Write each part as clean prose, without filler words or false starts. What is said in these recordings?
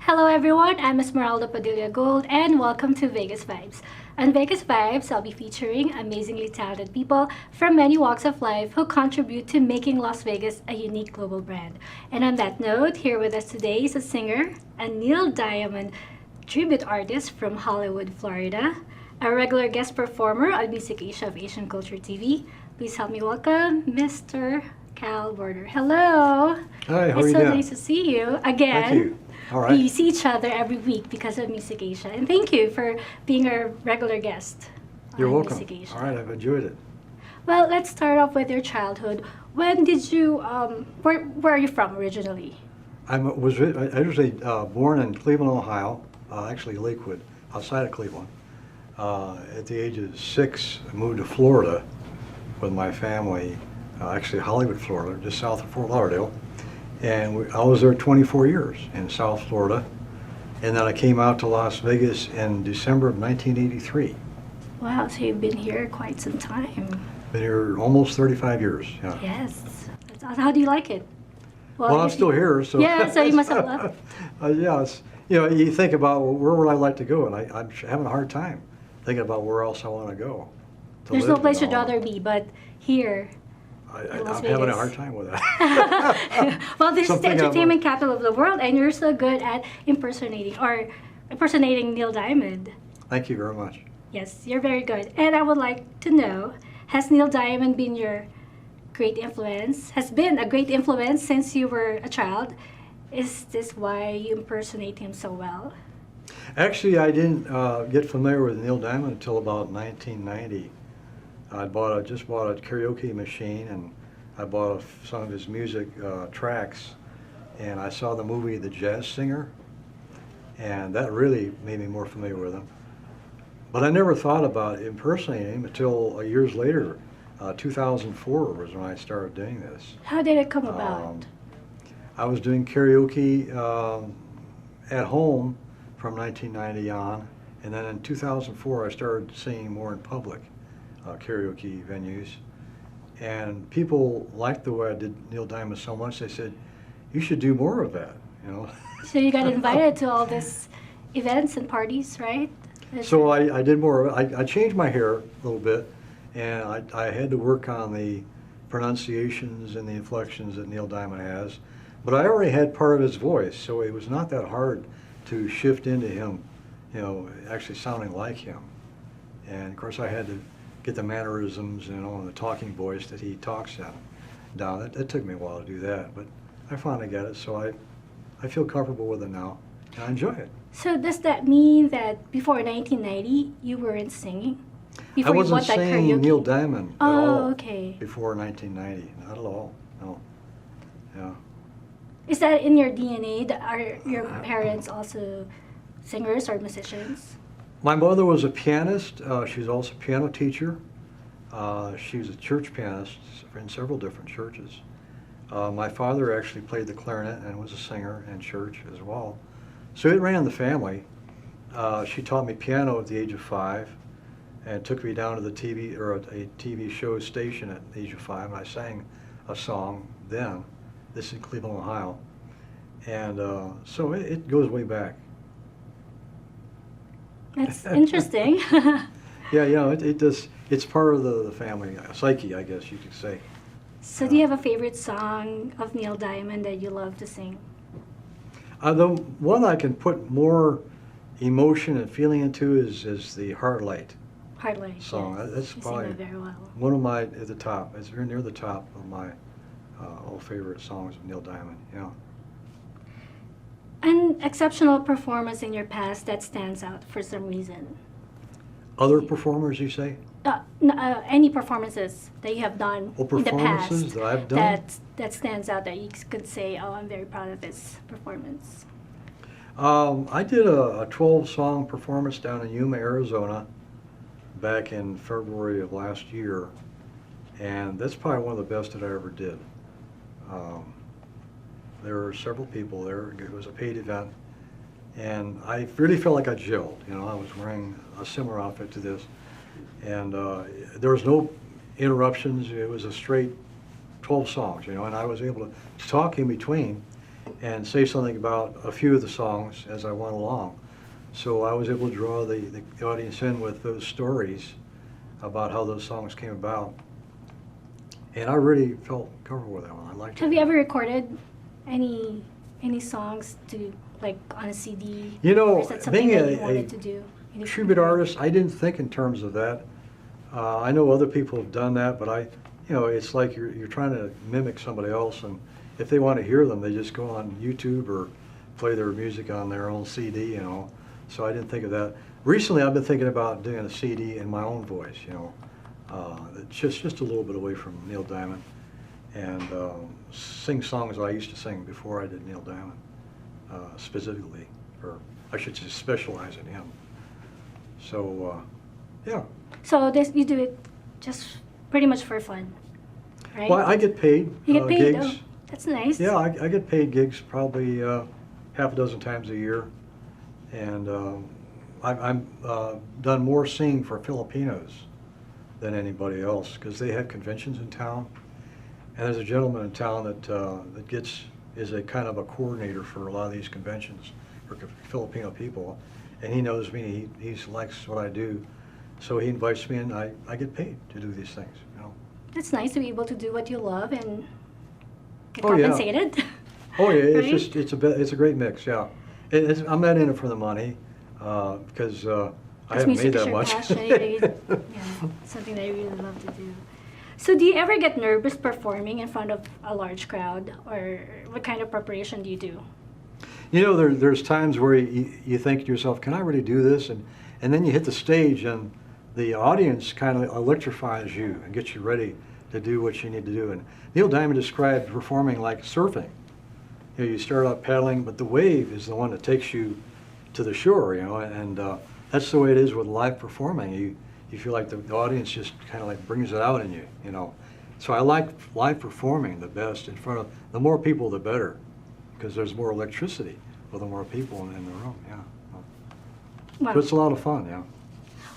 Hello everyone, I'm Esmeralda Padilla-Gould and welcome to Vegas Vibes. On Vegas Vibes, I'll be featuring amazingly talented people from many walks of life who contribute to making Las Vegas a unique global brand. And on that note, here with us today is a singer, a Neil Diamond tribute artist from Hollywood, Florida, a regular guest performer on Music Asia of Asian Culture TV. Please help me welcome Mr. Cal Border. Hello. Hi, how are It's you so doing? nice to see you again. Thank you. All We right. see each other every week because of Music Asia. And thank you for being our regular guest You're on welcome. Music Asia. All right, I've enjoyed it. Well, let's start off with your childhood. When did you, where are you from originally? I was originally born in Cleveland, Ohio, actually Lakewood, outside of Cleveland. At the age of 6, I moved to Florida with my family, actually Hollywood, Florida, just south of Fort Lauderdale. And I was there 24 years in South Florida. And then I came out to Las Vegas in December of 1983. Wow, so you've been here quite some time. Been here almost 35 years. Yeah. Yes. That's awesome. How do you like it? Well, I'm if still you- here, so. Yeah, so you must have loved. Yeah, you think about, well, where would I like to go, and I'm having a hard time thinking about where else I want to go. There's no place you'd rather be, but here. I'm Las having a Vegas. hard time with that. Well, this is the Something I'm- entertainment capital of the world, and you're so good at impersonating Neil Diamond. Thank you very much. Yes, you're very good. And I would like to know, has Neil Diamond been your great influence? Has been a great influence since you were a child? Is this why you impersonate him so well? Actually, I didn't get familiar with Neil Diamond until about 1990. I just bought a karaoke machine, and I bought some of his music tracks, and I saw the movie The Jazz Singer, and that really made me more familiar with him. But I never thought about impersonating him until years later. 2004 was when I started doing this. How did it come about? I was doing karaoke at home from 1990 on, and then in 2004 I started singing more in public karaoke venues. And people liked the way I did Neil Diamond so much, they said, you should do more of that, you know. So you got invited to all these events and parties, right? So I did more of it. I changed my hair a little bit, and I had to work on the pronunciations and the inflections that Neil Diamond has. But I already had part of his voice, so it was not that hard to shift into him, you know, actually sounding like him. And of course I had to get the mannerisms, you know, and the talking voice that he talks in down. It took me a while to do that, but I finally got it, so I feel comfortable with it now, and I enjoy it. So does that mean that before 1990 you weren't singing? Before I wasn't you bought that singing karaoke? Neil Diamond at Oh, all okay. before 1990, not at all, no. Yeah. Is that in your DNA? Are your parents also singers or musicians? My mother was a pianist. She was also a piano teacher. She was a church pianist in several different churches. My father actually played the clarinet and was a singer in church as well. So it ran in the family. She taught me piano at the age of 5 and took me down to the TV, or a TV show station at the age of 5, and I sang a song then. This is in Cleveland, Ohio. And so it goes way back. That's interesting. Yeah, you know, it does. It's part of the family psyche, I guess you could say. So do you have a favorite song of Neil Diamond that you love to sing? The one I can put more emotion and feeling into is the Heartlight Hardly. song. Yes. That's You probably sing that very well. one of my, at the top. It's very near the top of my all favorite songs of Neil Diamond. Yeah. An exceptional performance in your past that stands out for some reason. Other performers, you say? Any performances that you have done Well, in the past performances that I've done? that stands out that you could say, oh, I'm very proud of this performance. I did a 12-song performance down in Yuma, Arizona, back in February of last year, and that's probably one of the best that I ever did. There were several people there. It was a paid event, and I really felt like I gelled. You know, I was wearing a similar outfit to this, and there was no interruptions. It was a straight 12 songs, you know, and I was able to talk in between and say something about a few of the songs as I went along. So I was able to draw the audience in with those stories about how those songs came about. And I really felt comfortable with that one. I liked it. Have you ever recorded any songs to like on a CD? You know, or is that something being that you wanted to do? in the tribute future? artist, I didn't think in terms of that. I know other people have done that, but it's like you're trying to mimic somebody else, and if they want to hear them, they just go on YouTube or play their music on their own CD, So I didn't think of that. Recently, I've been thinking about doing a CD in my own voice, it's just a little bit away from Neil Diamond, and sing songs I used to sing before I did Neil Diamond, specifically, or I should say specialize in him. So, yeah. So you do it just pretty much for fun, right? Well, I get paid. You get paid. Gigs. Oh, that's nice. Yeah, I get paid gigs probably half a dozen times a year, and I'm done more singing for Filipinos than anybody else because they have conventions in town, and there's a gentleman in town that is a kind of a coordinator for a lot of these conventions for Filipino people, and he knows me. He likes what I do, so he invites me, and I get paid to do these things. It's nice to be able to do what you love and get Oh, yeah. compensated. Oh yeah, Right? it's a great mix. Yeah, I'm not in it for the money because I haven't music made is that your much. passion. Yeah, something that I really love to do. So do you ever get nervous performing in front of a large crowd, or what kind of preparation do you do? There's times where you think to yourself, can I really do this? And then you hit the stage and the audience kind of electrifies you and gets you ready to do what you need to do. And Neil Diamond described performing like surfing. You start out paddling, but the wave is the one that takes you to the shore, and that's the way it is with live performing. You feel like the audience just kind of like brings it out in you, So I like live performing the best in front of, the more people the better, because there's more electricity with the more people in the room, yeah. Wow. So it's a lot of fun, yeah.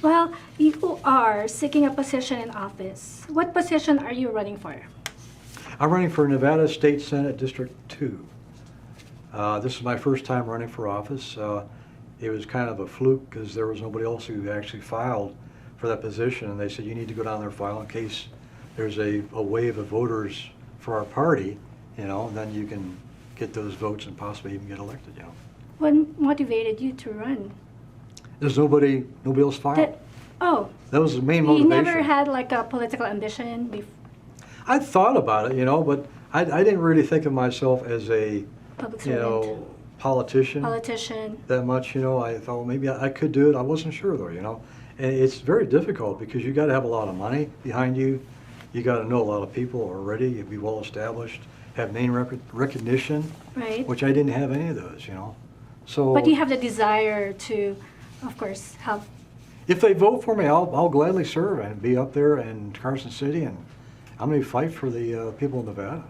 Well, you are seeking a position in office. What position are you running for? I'm running for Nevada State Senate District 2. This is my first time running for office. It was kind of a fluke because there was nobody else who actually filed for that position, and they said you need to go down there and file in case there's a wave of voters for our party, and then you can get those votes and possibly even get elected, What motivated you to run? There's nobody else filed. That was the main motivation. You never had like a political ambition before? I thought about it, but I didn't really think of myself as a, Public servant. politician that much, I thought, well, maybe I could do it. I wasn't sure though, And it's very difficult because you got to have a lot of money behind you. You got to know a lot of people already, you'd be well established, have name recognition, Right. which I didn't have any of those, So But you have the desire to, of course, help. if they vote for me, I'll gladly serve and be up there in Carson City, and I'm going to fight for the people of Nevada.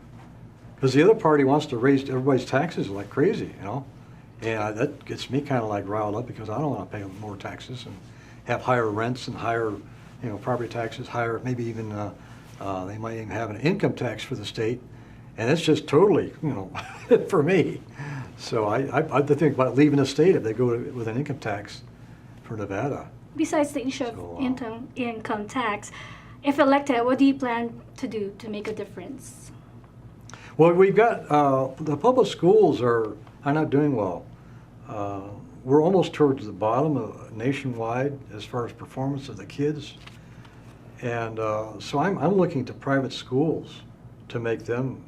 Because the other party wants to raise everybody's taxes like crazy, and that gets me kind of like riled up because I don't want to pay more taxes and have higher rents and higher, property taxes, higher, maybe even they might even have an income tax for the state, and it's just totally, for me. So I think about leaving the state if they go with an income tax for Nevada. Besides the issue So, of income tax, if elected, what do you plan to do to make a difference? Well, we've got, the public schools are not doing well. We're almost towards the bottom nationwide as far as performance of the kids. And so I'm looking to private schools to make them,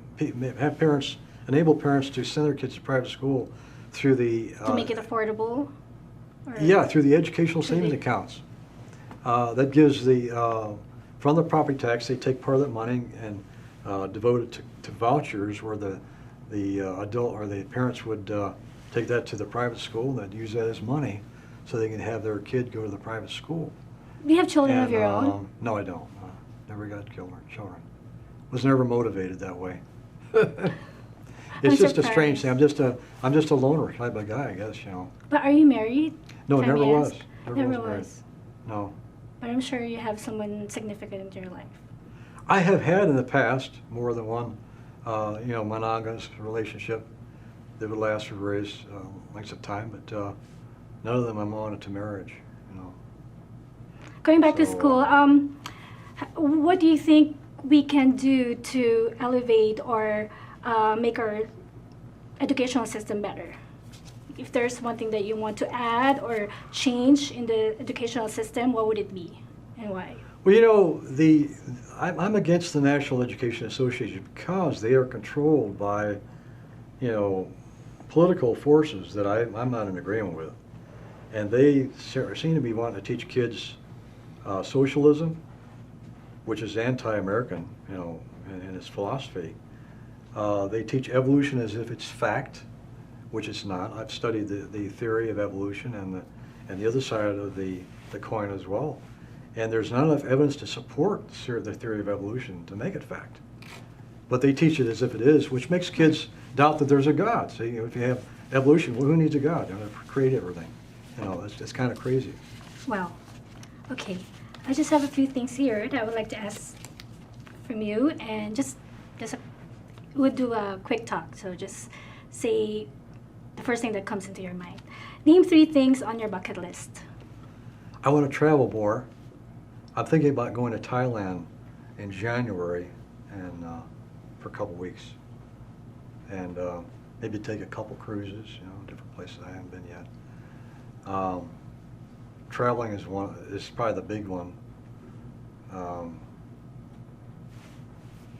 have parents, enable parents to send their kids to private school through the... To make it affordable? Yeah, through the educational savings accounts. That gives from the property tax, they take part of that money and devote it to vouchers where the adult or the parents would take that to the private school and they'd use that as money so they can have their kid go to the private school. Do you have children of your own? No, I don't. Never got children. Was never motivated that way. It's just a strange thing. I'm just a loner type of guy, I guess, But are you married? No, If I never may was. ask? Never Never was married. was. No. But I'm sure you have someone significant in your life. I have had in the past more than one, monogamous relationship, They would last for various lengths of time, but none of them amounted to marriage. You know. Going back to So, school, what do you think we can do to elevate or make our educational system better? If there's one thing that you want to add or change in the educational system, what would it be and why? Well, you know, I'm against the National Education Association because they are controlled by, you know, political forces that I'm not in agreement with. And they seem to be wanting to teach kids socialism, which is anti-American, you know, in its philosophy. They teach evolution as if it's fact, which it's not. I've studied the theory of evolution and the other side of the coin as well. And there's not enough evidence to support the theory of evolution to make it fact. But they teach it as if it is, which makes kids doubt that there's a God. So, you know, if you have evolution, well, who needs a God? They're going to create everything. You know, it's kind of crazy. Wow. Okay. I just have a few things here that I would like to ask from you, and we'll do a quick talk. So just say the first thing that comes into your mind. Name 3 things on your bucket list. I want to travel more. I'm thinking about going to Thailand in January and for a couple weeks, and maybe take a couple cruises. You know, different places I haven't been yet. Traveling is probably the big one.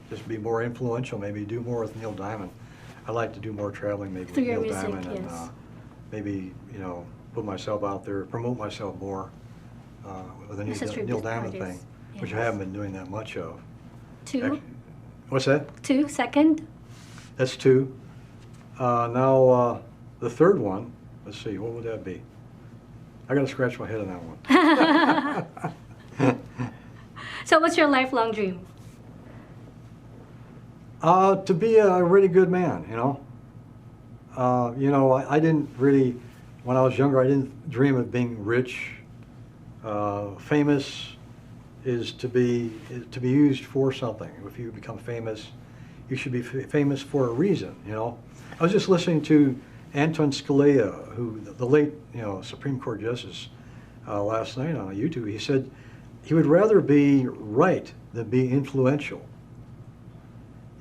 Just be more influential, maybe do more with Neil Diamond. I'd like to do more traveling, maybe Through with your Neil music, Diamond, yes. and maybe, you know, put myself out there, promote myself more with the Ancestry Neil Diamond artists, thing, which I yes. haven't been doing that much of. 2. Actually, what's that? 2. Second. That's 2. Now the third one. Let's see, what would that be? I got to scratch my head on that one. So what's your lifelong dream? To be a really good man, you know. I didn't really, when I was younger, I didn't dream of being rich. Famous is to be used for something. If you become famous, you should be famous for a reason, you know. I was just listening to Anton Scalia, who the late, you know, Supreme Court Justice, last night on YouTube. He said he would rather be right than be influential.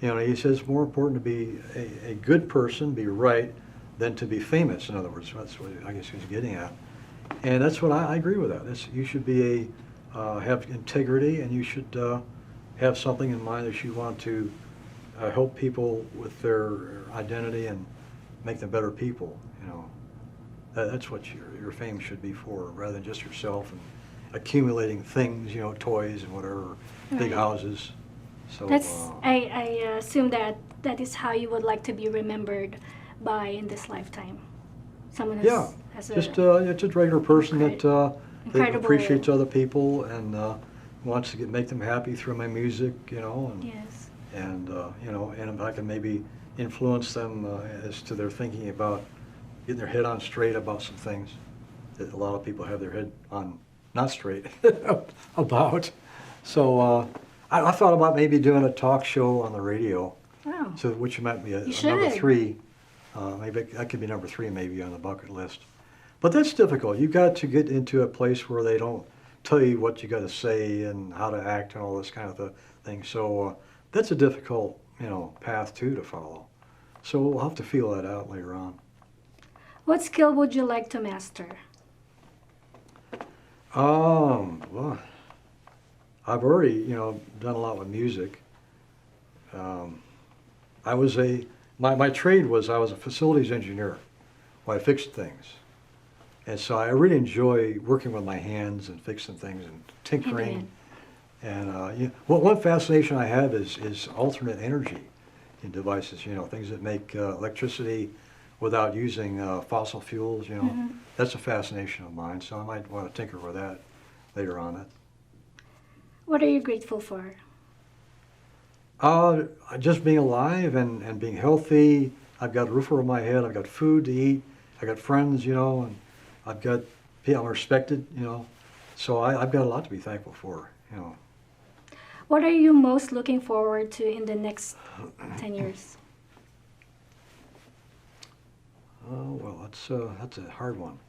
You know, he says it's more important to be a good person, be right, than to be famous. In other words, that's what I guess he was getting at, and that's what I agree with that. You should be have integrity, and you should have something in mind that you want to help people with their identity and make them better people. You know, that's what your fame should be for, rather than just yourself and accumulating things. You know, toys and whatever, big houses. So I assume that is how you would like to be remembered by in this lifetime. Someone has just a regular person that appreciates other people and wants to make them happy through my music, you know. And, yes. And you know, and if I can maybe influence them as to their thinking about getting their head on straight about some things that a lot of people have their head on not straight about. So. I thought about maybe doing a talk show on the radio, so which might be a number 3. Maybe that could be number 3, maybe on the bucket list. But that's difficult. You got to get into a place where they don't tell you what you got to say and how to act and all this kind of thing. So that's a difficult, you know, path too to follow. So we'll have to feel that out later on. What skill would you like to master? Well, I've already, you know, done a lot with music. My trade was I was a facilities engineer, where I fixed things. And so I really enjoy working with my hands and fixing things and tinkering. And one fascination I have is alternate energy in devices, you know, things that make electricity without using fossil fuels, you know. Mm-hmm. That's a fascination of mine, so I might want to tinker with that later on. What are you grateful for? Just being alive and being healthy. I've got a roof over my head. I've got food to eat. I got friends, you know, and I'm respected, you know. So I've got a lot to be thankful for, you know. What are you most looking forward to in the next 10 years? Oh, well, that's a hard one.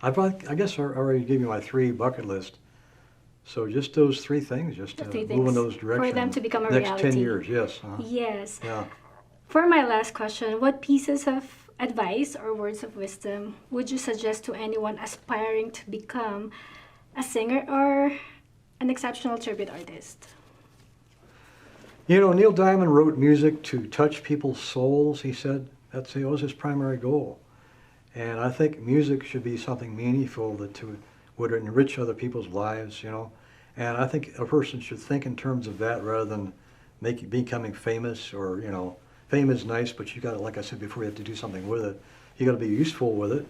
I guess I already gave you my 3 bucket list. So just those 3 things, just The to three move in things those directions. for them to become a next reality. 10 years, yes. Yes. Yeah. For my last question, what pieces of advice or words of wisdom would you suggest to anyone aspiring to become a singer or an exceptional tribute artist? You know, Neil Diamond wrote music to touch people's souls, he said. That was his primary goal. And I think music should be something meaningful that would enrich other people's lives, you know. And I think a person should think in terms of that rather than becoming famous or, you know, fame is nice, but you got to, like I said before, you have to do something with it. You got to be useful with it.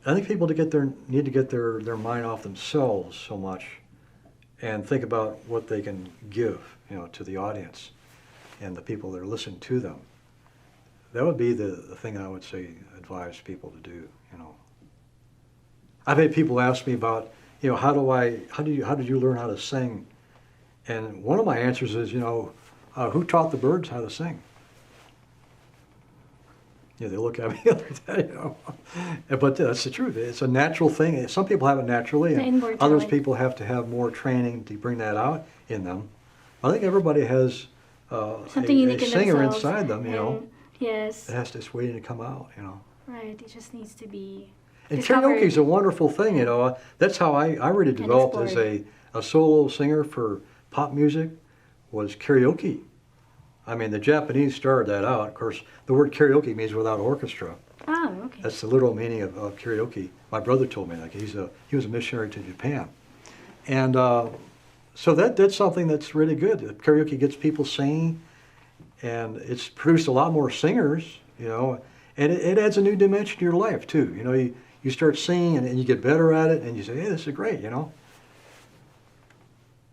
I think people need to get their mind off themselves so much and think about what they can give, you know, to the audience and the people that are listening to them. That would be the thing I would say, advise people to do, you know. I've had people ask me about, you know, how did you learn how to sing? And one of my answers is, you know, who taught the birds how to sing? Yeah, they look at me like that, you know. But that's the truth. It's a natural thing. Some people have it naturally, and others people have to have more training to bring that out in them. I think everybody has something unique a in singer themselves, inside them, you know. Yes. It has to just waiting to come out, you know. Right. It just needs to be And discovered. karaoke is a wonderful thing, you know. That's how I really developed as a solo singer for pop music, was karaoke. I mean, the Japanese started that out. Of course, the word karaoke means without orchestra. Oh, okay. That's the literal meaning of karaoke. My brother told me that. He was a missionary to Japan. And so that's something that's really good. Karaoke gets people singing, and it's produced a lot more singers, you know, and it adds a new dimension to your life, too. You know, you start singing, and you get better at it, and you say, hey, this is great, you know.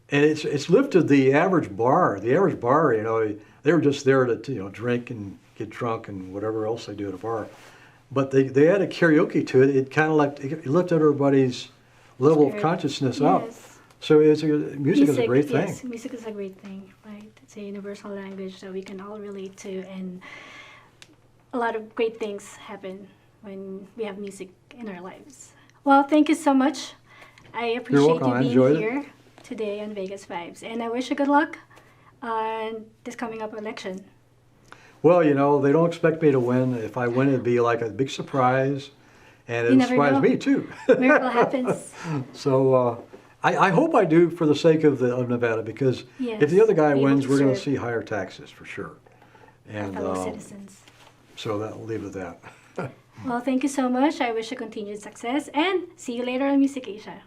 And it's lifted the average bar. The average bar, you know, they were just there to, you know, drink and get drunk and whatever else they do at a bar. But they added karaoke to it. It kind of like, it lifted everybody's level of consciousness up. So music is a great thing. Yes, music is a great thing, right? It's a universal language that we can all relate to, and a lot of great things happen when we have music in our lives. Well, thank you so much. I appreciate you being here today on Vegas Vibes, and I wish you good luck on this coming up election. Well, you know, they don't expect me to win. If I win, it'd be like a big surprise, and it'll surprise me too. Miracle happens. So I hope I do for the sake of Nevada, because if the other guy wins, we're going to see higher taxes for sure. And fellow citizens. So we'll leave it at that. Well, thank you so much. I wish you continued success, and see you later on Music Asia.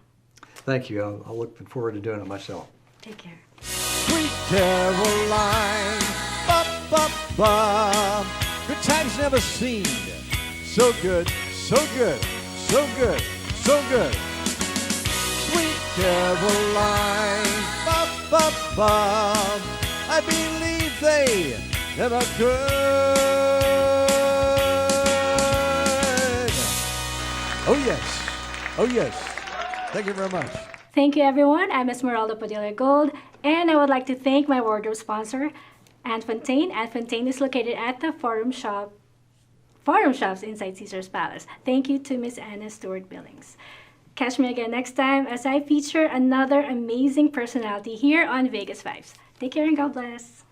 Thank you. I'm looking forward to doing it myself. Take care. Sweet Caroline, ba ba ba. Good times never seemed so good, so good, so good, so good. Sweet Caroline, ba ba ba. I believe they never could. Oh yes, oh yes. Thank you very much. Thank you, everyone. I'm Esmeralda Padilla-Gould, and I would like to thank my wardrobe sponsor, Anne Fontaine. Anne Fontaine is located at the Forum Shops inside Caesar's Palace. Thank you to Miss Anna Stewart Billings. Catch me again next time as I feature another amazing personality here on Vegas Vibes. Take care and God bless.